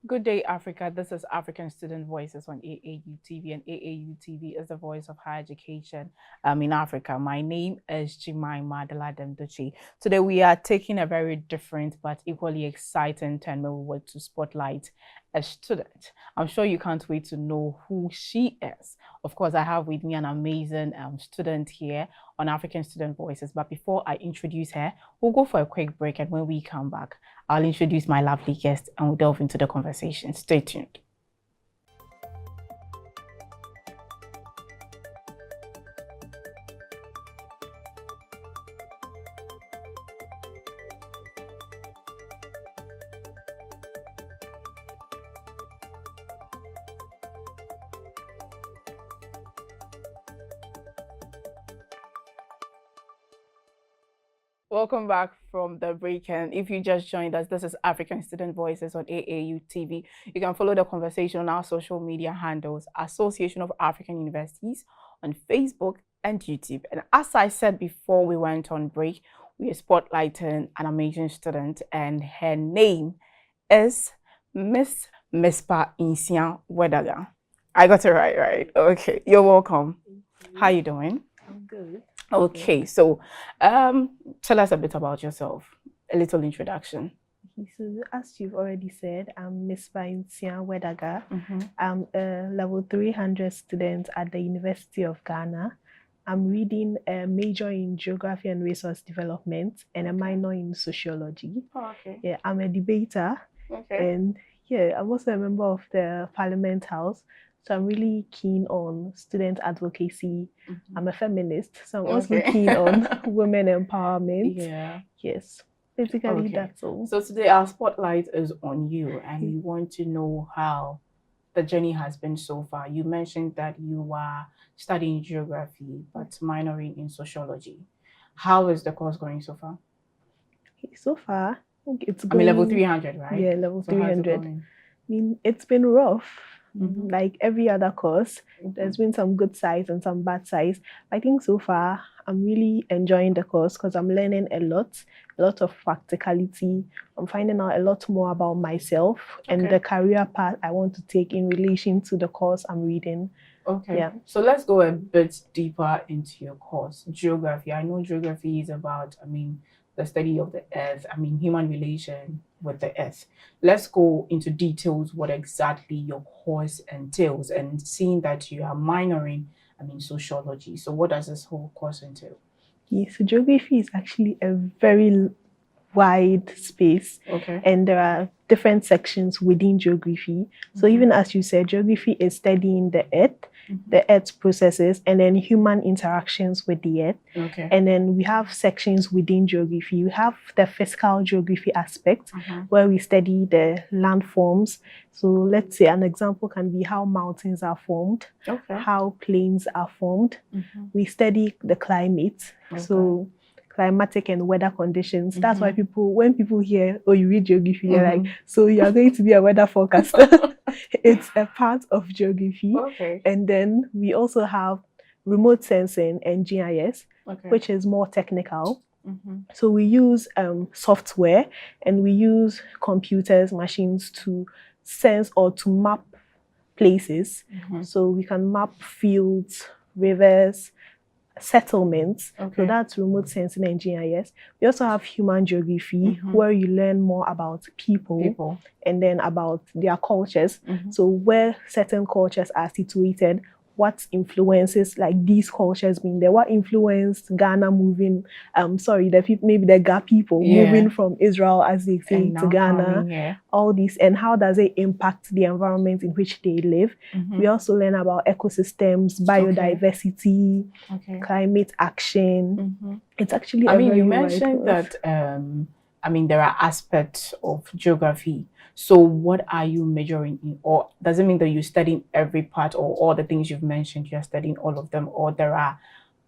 Good day, Africa. This is African Student Voices on AAU TV, and AAU TV is the voice of higher education in Africa. My name is Jemima Delademdochi. Today, we are taking a very different but equally exciting turn where we want to spotlight a student. I'm sure you can't wait to know who she is. Of course, I have with me an amazing student here on African Student Voices. But before I introduce her, we'll go for a quick break, and when we come back, I'll introduce my lovely guest and we'll delve into the conversation. Stay tuned. Welcome back from the break. And if you just joined us, this is African Student Voices on AAU TV. You can follow the conversation on our social media handles, Association of African Universities on Facebook and YouTube. And as I said before we went on break, we are spotlighting an amazing student, and her name is Miss Mizpah Nsiah Wedaga. I got it right? Okay, you're welcome. How you doing? I'm good. Okay, so tell us a bit about yourself, a little introduction. So as you've already said, I'm Mizpah Nsiah Wedaga. I'm a level 300 student at the University of Ghana. I'm reading a major in geography and resource development and a minor in sociology. Oh, okay. Yeah, I'm a debater. Okay. And yeah, I'm also a member of the Parliament House. So I'm really keen on student advocacy. I'm a feminist, so I'm also keen on women empowerment. Yeah. Yes, basically that's all. So today our spotlight is on you, and we want to know how the journey has been so far. You mentioned that you are studying geography, but minoring in sociology. How is the course going so far? So far, it's going... I mean, level 300, right? Yeah, level 300. I mean, it's been rough. Like every other course, there's been some good sides and some bad sides. I think so far I'm really enjoying the course because I'm learning a lot of practicality. I'm finding out a lot more about myself and the career path I want to take in relation to the course I'm reading. Okay. Yeah. So let's go a bit deeper into your course, geography. I know geography is about, the study of the earth, human relation with the earth. Let's go into details what exactly your course entails, and seeing that you are minoring, sociology. So what does this whole course entail? Yeah, so geography is actually a very wide space. Okay. And there are different sections within geography. So even as you said, geography is studying the earth, the earth's processes, and then human interactions with the earth. Okay. And then we have sections within geography. We have the physical geography aspect, where we study the landforms. So let's say an example can be how mountains are formed, how plains are formed. We study the climate. So climatic and weather conditions. That's why when people hear, oh, you read geography, they're like, so you are going to be a weather forecaster. It's a part of geography. Okay. And then we also have remote sensing and GIS, which is more technical. So we use software, and we use computers, machines to sense or to map places. So we can map fields, rivers, settlements. So that's remote sensing and GIS. We also have human geography, where you learn more about people and then about their cultures. So where certain cultures are situated, what influences like these cultures being there, what influenced Ghana moving, maybe the Ga people moving from Israel, as they say, to Ghana, all these, and how does it impact the environment in which they live. We also learn about ecosystems, biodiversity, climate action. It's actually you mentioned that there are aspects of geography. So what are you majoring in? Or does it mean that you're studying every part, or all the things you've mentioned, you're studying all of them? Or there are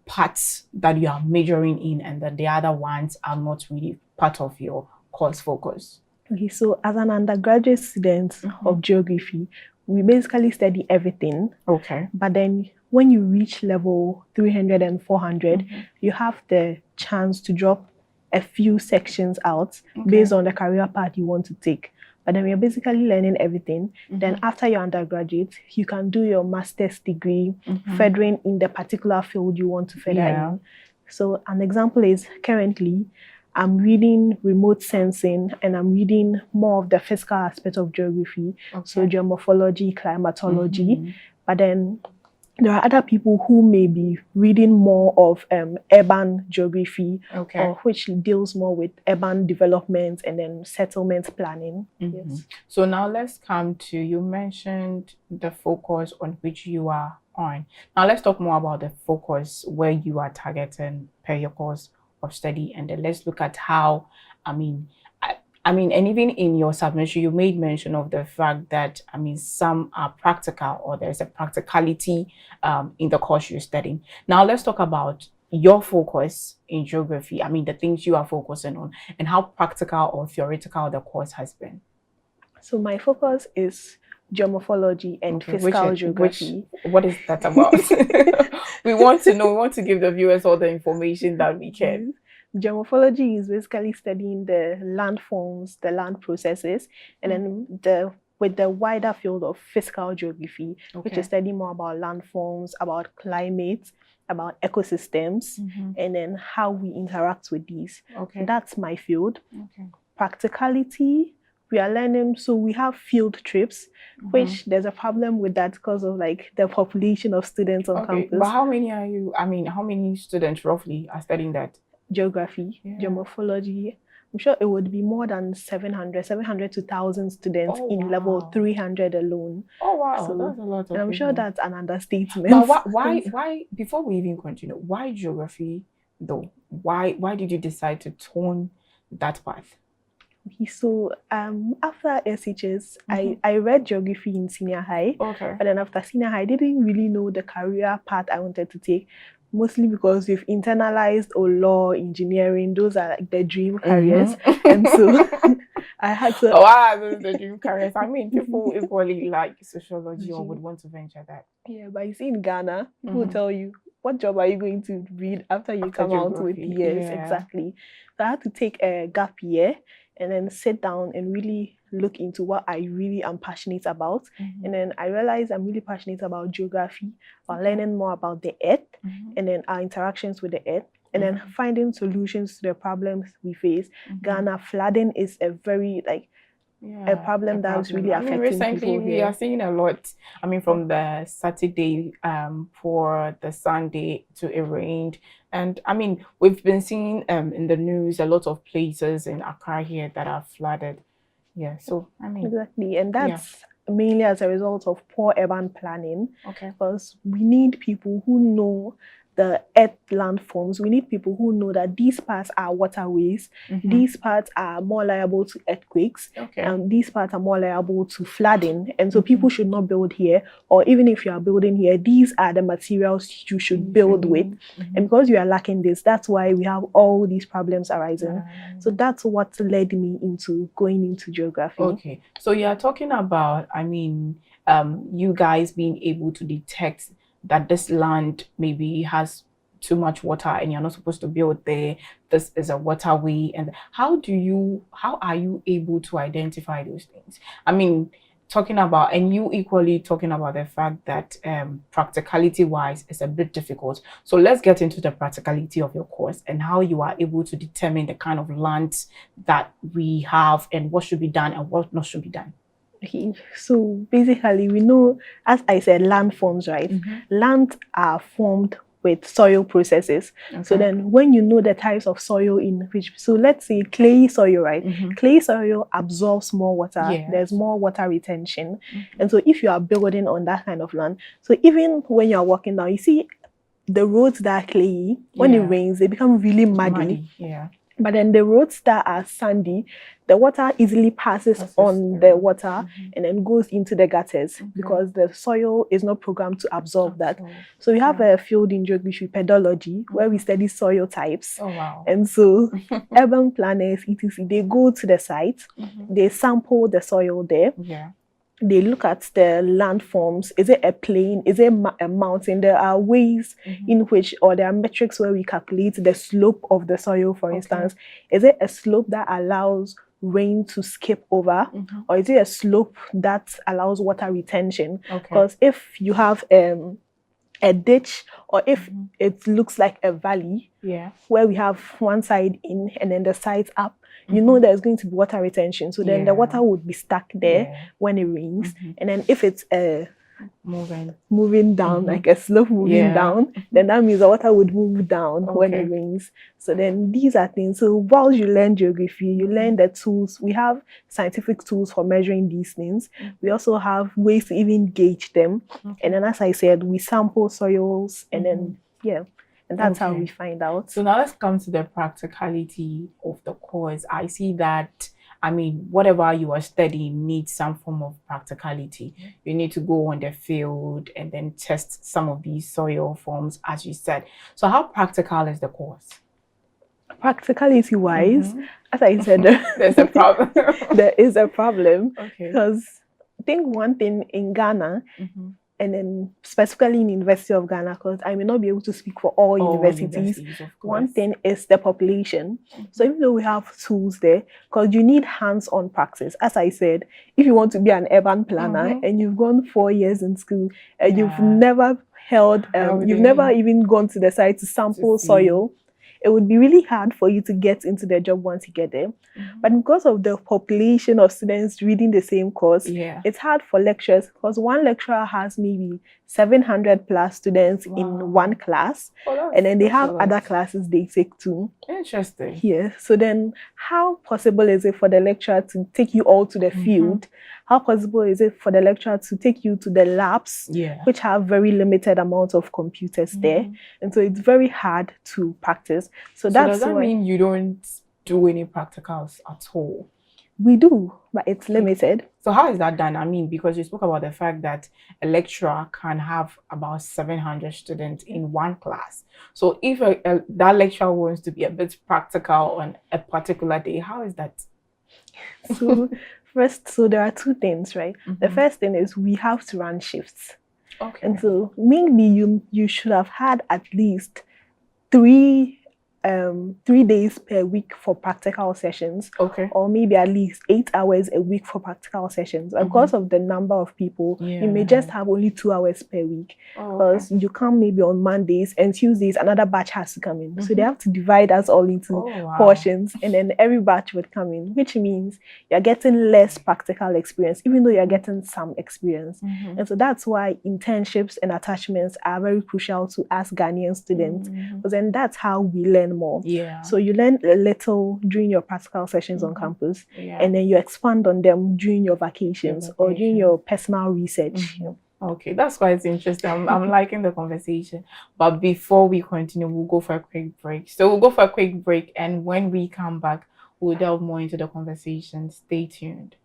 parts that you are majoring in and that the other ones are not really part of your course focus? Okay, so as an undergraduate student of geography, we basically study everything. Okay. But then when you reach level 300 and 400, you have the chance to drop a few sections out based on the career path you want to take. but then you're basically learning everything. Then after your undergraduate, you can do your master's degree, furthering in the particular field you want to further in. So an example is currently, I'm reading remote sensing and I'm reading more of the physical aspect of geography, so geomorphology, climatology. But then there are other people who may be reading more of urban geography, or which deals more with urban development and then settlement planning. Yes. So now let's come to, you mentioned the focus on which you are on. Now let's talk more about the focus where you are targeting per your course of study, and then let's look at how, and even in your submission, you made mention of the fact that, some are practical, or there's a practicality in the course you're studying. Now, let's talk about your focus in geography. The things you are focusing on, and how practical or theoretical the course has been. So my focus is geomorphology and physical geography. What is that about? We want to know, we want to give the viewers all the information that we can. Geomorphology is basically studying the landforms, the land processes, and then with the wider field of physical geography, which is studying more about landforms, about climate, about ecosystems, and then how we interact with these. That's my field. Practicality, we are learning, so we have field trips, which there's a problem with that because of like the population of students on campus. But how many are you, how many students roughly are studying that? Geography, geomorphology. I'm sure it would be more than 700 to 1,000 students in level 300 alone. So, that's a lot of and I'm sure that's an understatement. But why, before we even continue, why geography though? Why did you decide to turn that path? So after SHS, I read geography in senior high. But then after senior high, I didn't really know the career path I wanted to take. Mostly because we've internalized law, engineering, those are like the dream careers. And so I had to... those are the dream careers. People equally like sociology or would want to venture that. Yeah, but you see in Ghana, people will tell you, what job are you going to read after you come out with years? Exactly. So I had to take a gap year and then sit down and really look into what I really am passionate about. And then I realized I'm really passionate about geography, about learning more about the earth, and then our interactions with the earth, and then finding solutions to the problems we face. Ghana, flooding is a very a problem that's really affecting recently people we are seeing a lot. From the Saturday for the Sunday to it rained, and we've been seeing in the news a lot of places in Accra here that are flooded. So exactly, and that's mainly as a result of poor urban planning. Because we need people who know the earth landforms. We need people who know that these parts are waterways, these parts are more liable to earthquakes, and these parts are more liable to flooding. And so people should not build here, or even if you are building here, these are the materials you should build with. And because you are lacking this, that's why we have all these problems arising. So that's what led me into going into geography. So you are talking about, you guys being able to detect that this land maybe has too much water and you're not supposed to build there. This is a waterway. And how are you able to identify those things? Talking about, and you equally talking about the fact that practicality wise is a bit difficult. So let's get into the practicality of your course and how you are able to determine the kind of lands that we have and what should be done and what not should be done. So basically, we know, as I said, landforms, right? Lands are formed with soil processes. So then when you know the types of soil in which, so let's say clay soil, right? Clay soil absorbs more water. There's more water retention. And so if you are building on that kind of land, so even when you're walking down, you see the roads that are clayey, when it rains, they become really muddy. But then the roads that are sandy, the water easily passes on the water and then goes into the gutters because the soil is not programmed to absorb that. So we have a field in geography, pedology, where we study soil types. And so urban planners, etc., they go to the site, they sample the soil there. They look at the landforms. Is it a plain? Is it a mountain? There are ways in which, or there are metrics where we calculate the slope of the soil, for instance. Is it a slope that allows rain to skip over, or is it a slope that allows water retention? Okay. Because if you have a ditch, or if it looks like a valley, where we have one side in and then the sides up, you know there's going to be water retention. So then the water would be stuck there when it rains. And then if it's moving down, like a slope moving down, then that means the water would move down when it rains. So then these are things. So while you learn geography, you learn the tools. We have scientific tools for measuring these things. We also have ways to even gauge them. And then, as I said, we sample soils, and then and that's how we find out. So now let's come to the practicality of the course. I see that, I mean, whatever you are studying needs some form of practicality. You need to go on the field and then test some of these soil forms, as you said. So how practical is the course? Practicality-wise, as I said, there's a problem. There is a problem. Because I think one thing in Ghana, and then specifically in University of Ghana, because I may not be able to speak for all universities, one thing is the population. So even though we have tools there, because you need hands-on practice. As I said, if you want to be an urban planner and you've gone 4 years in school and you've never held, you've never even gone to the site to sample soil, it would be really hard for you to get into the job once you get there. But because of the population of students reading the same course, it's hard for lecturers, because one lecturer has maybe 700 plus students in one class, and then they have other classes they take too. Interesting. Yeah. So then how possible is it for the lecturer to take you all to the field? How possible is it for the lecturer to take you to the labs, which have very limited amounts of computers there? And so it's very hard to practice. So does that mean you don't do any practicals at all? We do, but it's limited. So how is that done? I mean, because you spoke about the fact that a lecturer can have about 700 students in one class. So if that lecturer wants to be a bit practical on a particular day, how is that? So so there are two things, right? The first thing is we have to run shifts. And so mainly you should have had at least 3 days per week for practical sessions, or maybe at least 8 hours a week for practical sessions. Because of the number of people, you may just have only 2 hours per week, because you come maybe on Mondays and Tuesdays another batch has to come in. So they have to divide us all into portions, and then every batch would come in, which means you're getting less practical experience, even though you're getting some experience. And so that's why internships and attachments are very crucial to us Ghanaian students, because then that's how we learn more. So you learn a little during your practical sessions on campus, and then you expand on them during your vacations or during your personal research. Okay, that's quite interesting. I'm liking the conversation. But before we continue, we'll go for a quick break. So we'll go for a quick break, and when we come back, we'll delve more into the conversation. Stay tuned.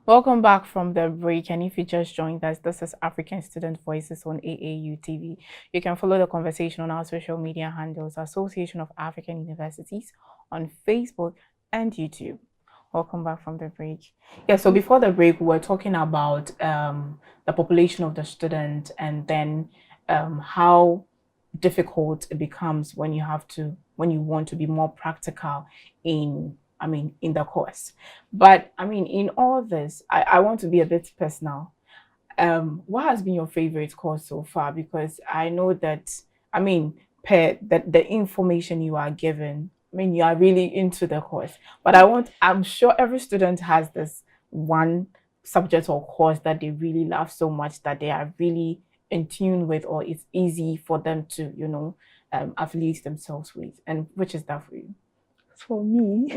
Welcome back from the break, and if you just joined us, this is African Student Voices on AAU TV. You can follow the conversation on our social media handles, Association of African Universities, on Facebook and YouTube. Welcome back from the break. Yeah, so before the break, we were talking about the population of the student, and then how difficult it becomes when you want to be more practical in the course. But in all this, I want to be a bit personal. What has been your favorite course so far? Because I know that, per the information you are given, you are really into the course. But I'm sure every student has this one subject or course that they really love so much that they are really in tune with, or it's easy for them to, affiliate themselves with. And which is that for you? For me,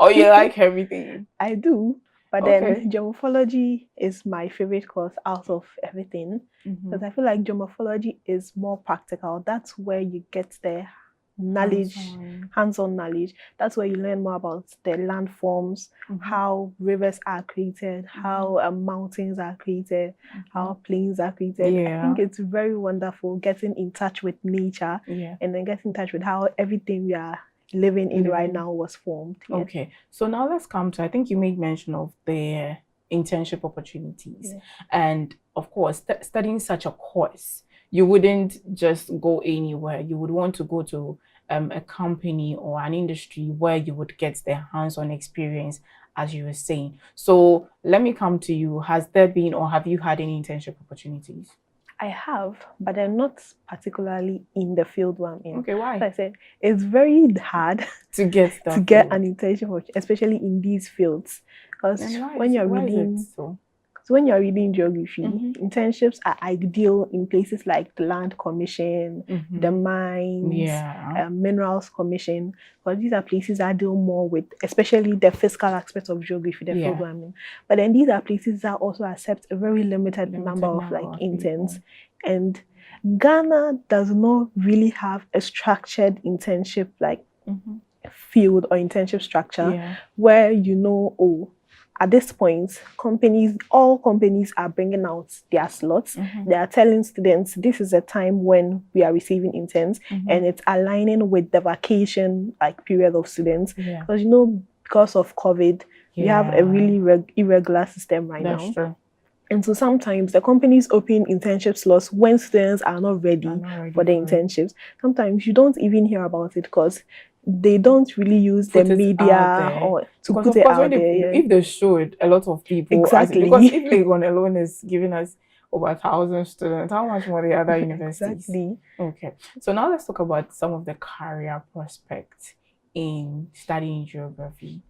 or you like everything? I do. But then geomorphology is my favorite course out of everything, because I feel like geomorphology is more practical. That's where you get the knowledge, hands-on knowledge. That's where you learn more about the landforms, how rivers are created, how mountains are created, how plains are created. Yeah. I think it's very wonderful getting in touch with nature, and then getting in touch with how everything we are living in right now was formed. Yes. Okay, so now let's come to, I think you made mention of the internship opportunities. And of course, studying such a course, you wouldn't just go anywhere. You would want to go to a company or an industry where you would get the hands-on experience, as you were saying. So let me come to you. Has there been, or have you had any internship opportunities? I have, but they're not particularly in the field where I'm in. Okay, why? Like I said, it's very hard to get an internship, especially in these fields. Because when you're reading, when you're reading geography, internships are ideal in places like the Land Commission, the Mines, Minerals Commission, because these are places that deal more with, especially the physical aspect of geography, the field where I'm in. But then these are places that also accept a very limited number of interns. And Ghana does not really have a structured internship field or internship structure where at this point, all companies are bringing out their slots. They are telling students this is a time when we are receiving interns, and it's aligning with the vacation period of students. Because because of COVID, we have a really irregular system right now. True. And so sometimes the companies open internship slots when students are not ready for the internships. Sometimes you don't even hear about it because they don't really use the media or to put it out there. If they showed a lot of people, because if Legon alone is giving us over 1,000 students, how much more the other universities? Okay, so now let's talk about some of the career prospects in studying geography.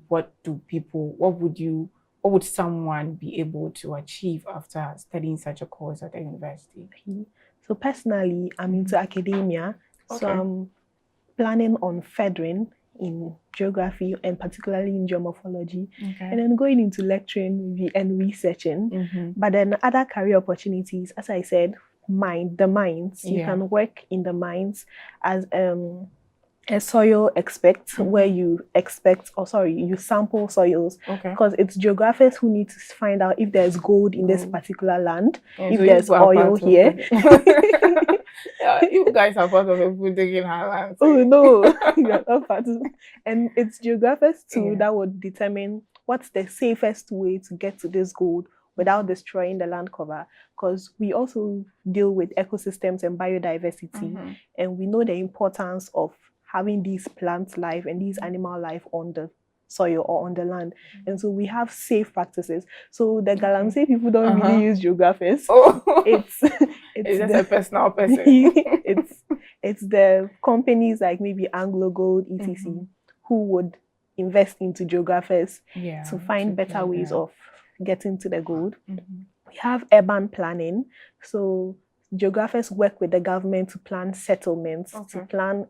What would someone be able to achieve after studying such a course at the university? So personally, I'm into academia, so I'm planning on furthering in geography and particularly in geomorphology, and then going into lecturing and researching. But then other career opportunities, as I said, the mines. You can work in the mines as a soil expert, where you sample soils, because it's geographers who need to find out if there's gold in this particular land, if there's oil here. You guys are part of a food digging highlands. Oh no, you're not part of it. And it's geographers too that would determine what's the safest way to get to this gold without destroying the land cover, because we also deal with ecosystems and biodiversity, and we know the importance of having these plant life and these animal life on the soil or on the land. And so we have safe practices. So the Galamsey people don't really use geographers. It's just a personal person. it's the companies like maybe Anglo Gold, etc., who would invest into geographers to find better ways of getting to the gold. We have urban planning. So geographers work with the government to plan settlements, to plan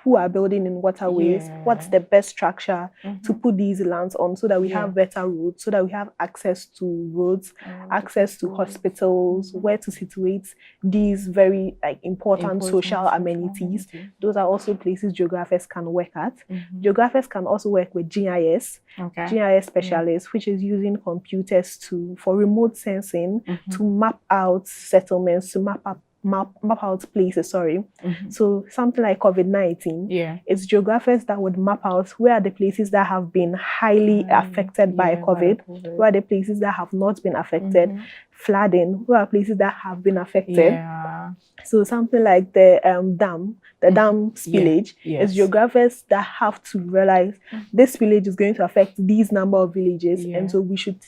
who are building in waterways, what's the best structure to put these lands on, so that we have better roads, so that we have access to roads, access to hospitals, where to situate these very important social amenities. Those are also places geographers can work at. Geographers can also work with GIS, GIS specialists, which is using computers for remote sensing to map out settlements, to map map out places, So something like COVID-19, it's geographers that would map out where are the places that have been highly affected by COVID, where are the places that have not been affected, flooding, where are places that have been affected. So something like the dam spillage, is geographers that have to realize this village is going to affect these number of villages, and so we should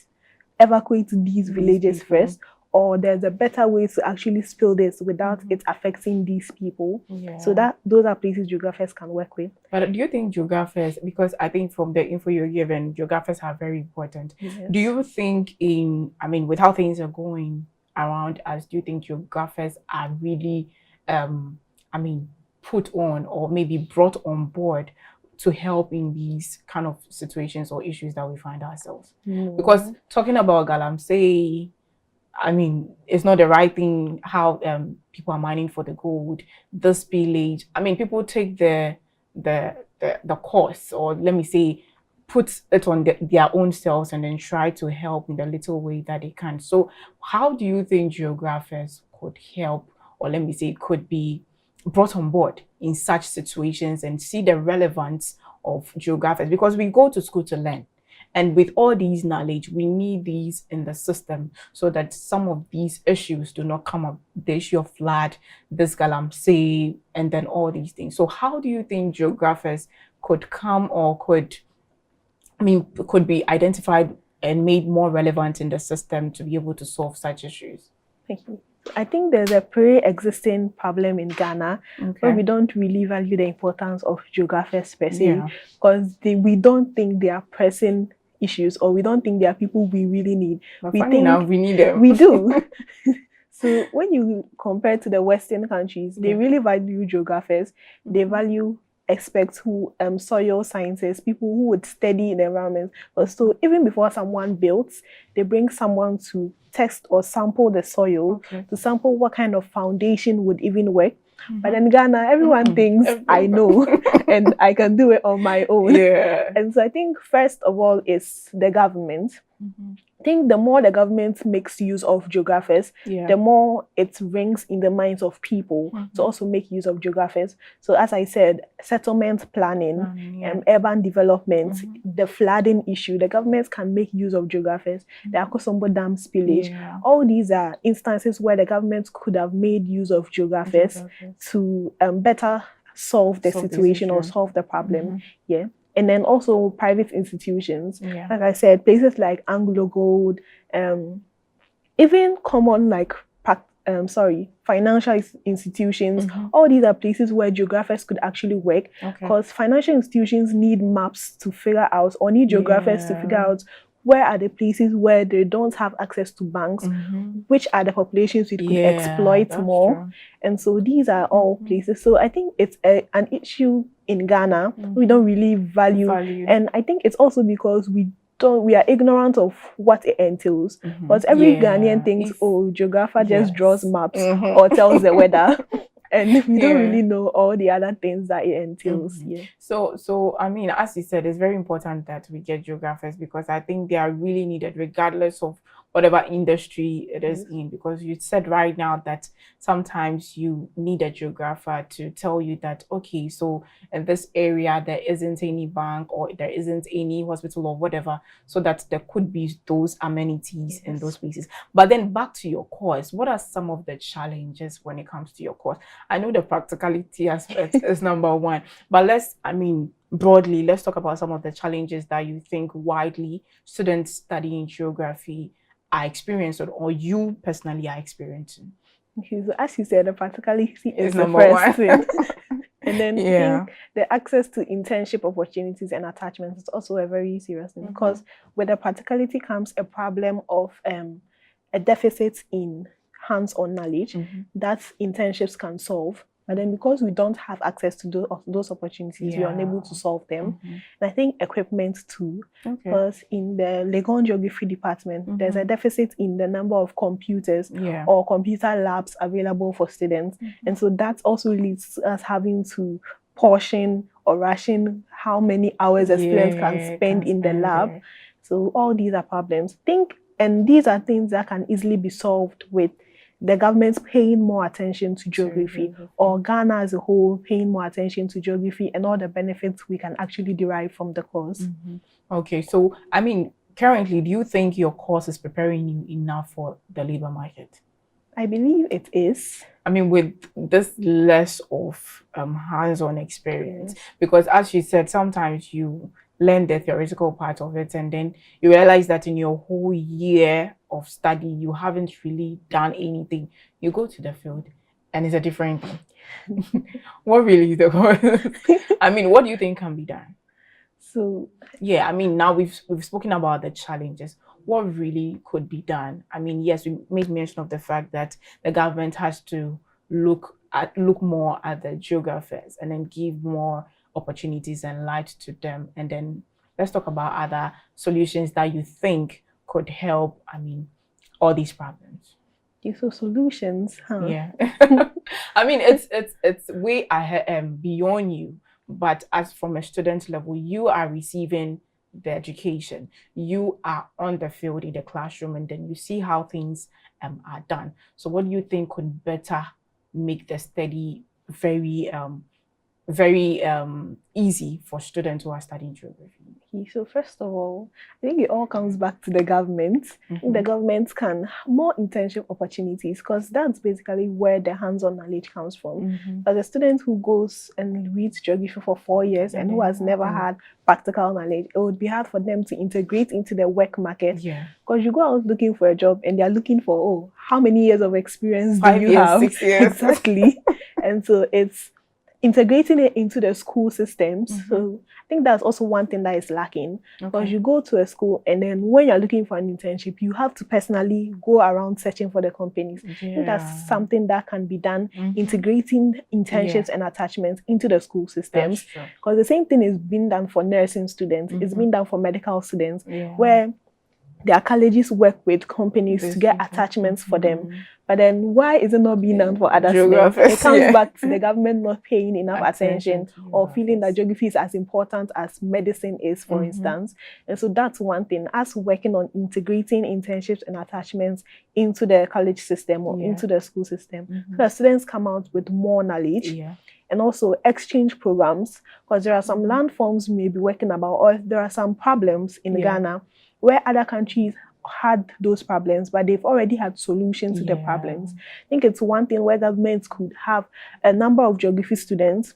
evacuate these villages first, or there's a better way to actually spill this without it affecting these people. So those are places geographers can work with. But do you think geographers, because I think from the info you're given, geographers are very important. Do you think with how things are going around us, do you think geographers are really put on or maybe brought on board to help in these kind of situations or issues that we find ourselves? Because talking about galamsey, it's not the right thing how people are mining for the gold, the spillage. People take the cost, or let me say, put it on their own selves and then try to help in the little way that they can. So how do you think geographers could help, or let me say, could be brought on board in such situations and see the relevance of geographers? Because we go to school to learn. And with all these knowledge, we need these in the system so that some of these issues do not come up. The issue of flood, this galamsey, and then all these things. So how do you think geographers could come or could be identified and made more relevant in the system to be able to solve such issues? Thank you. I think there's a pre-existing problem in Ghana where we don't really value the importance of geographers per se, because we don't think they are pressing issues, or we don't think they are people we really need. But we think we need them. We do. So when you compare to the Western countries, they really value geographers. They value experts who soil scientists, people who would study the environment. But so even before someone builds, they bring someone to test or sample the soil, to sample what kind of foundation would even work. But in Ghana, everyone thinks I know and I can do it on my own. And so I think first of all is the government. I think the more the government makes use of geographers, the more it rings in the minds of people to also make use of geographers. So as I said, settlement planning, urban development, the flooding issue, the government can make use of geographers. The Akosombo Dam spillage, all these are instances where the government could have made use of geographers to better solve the situation or solve the problem. And then also private institutions, like I said, places like Anglo Gold, even common like financial institutions. All these are places where geographers could actually work, because financial institutions need maps to figure out, or need geographers to figure out where are the places where they don't have access to banks, which are the populations we could exploit more. True. And so these are all places. So I think it's an issue in Ghana we don't really value. And I think it's also because we are ignorant of what it entails. But every Ghanaian thinks, geographer just draws maps or tells the weather. And we don't really know all the other things that it entails. So as you said, it's very important that we get geographers, because I think they are really needed regardless of whatever industry it is in, because you said right now that sometimes you need a geographer to tell you that, okay, so in this area there isn't any bank or there isn't any hospital or whatever, so that there could be those amenities in those places. But then back to your course, what are some of the challenges when it comes to your course? I know the practicality aspect is number one, but broadly, let's talk about some of the challenges that you think widely students studying geography are experiencing, or you personally are experiencing. Okay, so as you said, the practicality is the first thing. And then I think the access to internship opportunities and attachments is also a very serious thing, because with the practicality comes a problem of a deficit in hands-on knowledge that internships can solve. But then because we don't have access to those opportunities, we are unable to solve them. And I think equipment too, because in the Legon Geography department, there's a deficit in the number of computers or computer labs available for students. And so that also leads to us having to portion or ration how many hours a student can spend in the lab. So all these are problems. And these are things that can easily be solved with the government's paying more attention to geography, or Ghana as a whole paying more attention to geography and all the benefits we can actually derive from the course. Okay, so I mean, currently, do you think your course is preparing you enough for the labor market? I believe it is. I mean, with this less of hands-on experience, because as you said, sometimes you learn the theoretical part of it and then you realize that in your whole year of study, you haven't really done anything. You go to the field and it's a different thing. What really is the course? I mean, what do you think can be done? So, yeah, I mean, now we've spoken about the challenges. What really could be done? I mean, yes, we made mention of the fact that the government has to look more at the geographers and then give more opportunities and light to them. And then let's talk about other solutions that you think could help, I mean, all these problems. So solutions, huh? Yeah. I mean, it's way ahead beyond you. But as from a student level, you are receiving the education, you are on the field in the classroom, and then you see how things are done. So what do you think could better make the study very easy for students who are studying geography? So first of all, I think it all comes back to the government. The government can more internship opportunities, because that's basically where the hands-on knowledge comes from. As a student who goes and reads geography for 4 years and who has never had practical knowledge, it would be hard for them to integrate into the work market. Because you go out looking for a job and they're looking for, oh, how many years of experience do you have? 5 years, 6 years. Exactly. And so it's integrating it into the school systems. So I think that's also one thing that is lacking, because you go to a school and then when you're looking for an internship, you have to personally go around searching for the companies. I think that's something that can be done, integrating internships and attachments into the school systems, because the same thing is being done for nursing students, it's been done for medical students, where their colleges work with companies to get attachments for them. But then why is it not being done for other students? It comes back to the government not paying enough attention or feeling that geography is as important as medicine is, for instance. And so that's one thing, us working on integrating internships and attachments into the college system or into the school system, so that students come out with more knowledge. And also exchange programs, because there are some landforms we may be working about, or there are some problems in Ghana where other countries had those problems, but they've already had solutions to the problems. I think it's one thing where governments could have a number of geography students,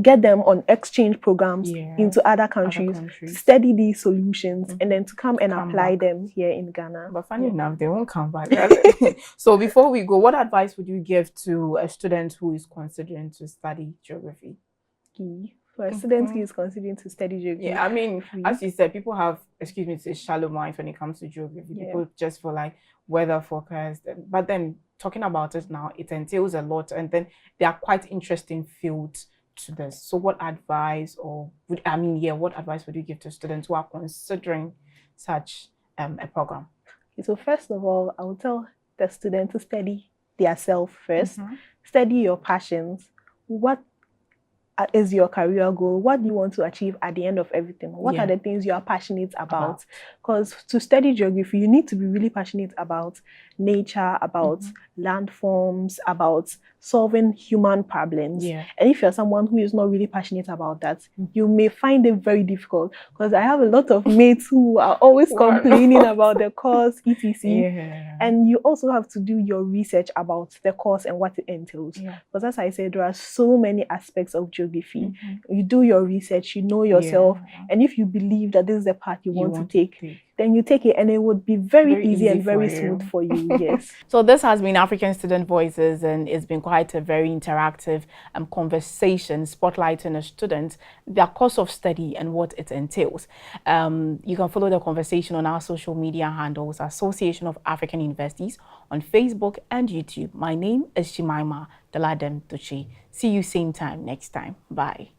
get them on exchange programs into other countries, study these solutions, and then to come and apply them here in Ghana. But funny enough, they won't come back. So before we go, what advice would you give to a student who is considering to study geography? For a student who is considering to study geography. I mean, as you said, people have, excuse me, say shallow minds when it comes to geography. People just for like weather forecast. But then talking about it now, it entails a lot. And then there are quite interesting fields to this. So what advice what advice would you give to students who are considering such a program? So first of all, I would tell the student to study their self first. Study your passions. What is your career goal? What do you want to achieve at the end of everything? What are the things you are passionate about? Because to study geography, you need to be really passionate about nature, about landforms, about solving human problems. And if you're someone who is not really passionate about that, you may find it very difficult, because I have a lot of mates who are always complaining about the course, etc. And you also have to do your research about the course and what it entails. Because as I said, there are so many aspects of geography. You do your research, you know yourself, and if you believe that this is the path you want to take, then you take it and it would be very easy and very smooth for you. So this has been African Student Voices, and it's been quite a very interactive conversation spotlighting a student, their course of study and what it entails. You can follow the conversation on our social media handles, Association of African Universities, on Facebook and YouTube. My name is Jemima Daladem Tucci. See you same time next time. Bye.